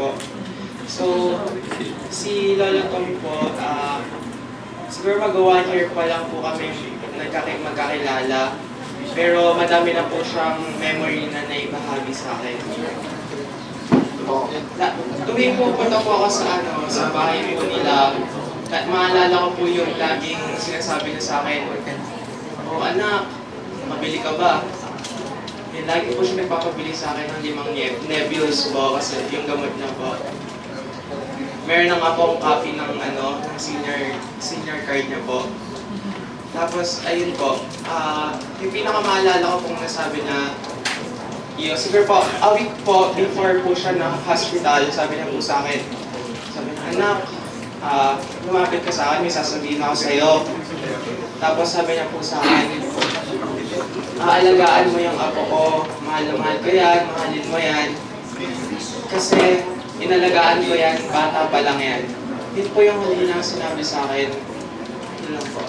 po. So, si Lolo Tom po, siguro mag-1 year pa lang po kami magkakilala. Pero madami na po siyang memory na naibahagi sa akin. Tuwing pupunta po ako sa bahay po nila, maalala ko po yung laging sinasabi niya sa akin, "Oh anak, mabili ka ba?" Yan, lagi po siya nagpapabili sa akin ng 5 Nebules po kasi yung gamot niya po. Meron na nga po akong copy ng senior card niya po. Tapos, ayun po, yung pinakamaalala ko pong nasabi na, siguro po, a week po before po siya na hospital, sabi niya po sa akin, sabi niya, "Anak, lumapit ka sa akin, may sasabihin ako sa'yo." Tapos sabi niya po sa akin, "Aalagaan mo yung apo ko, mahal na mahal ko yan, mahalin mo yan. Kasi inalagaan ko yan, bata pa lang yan." Yun po yung huli na sinabi sa akin. Yun lang po.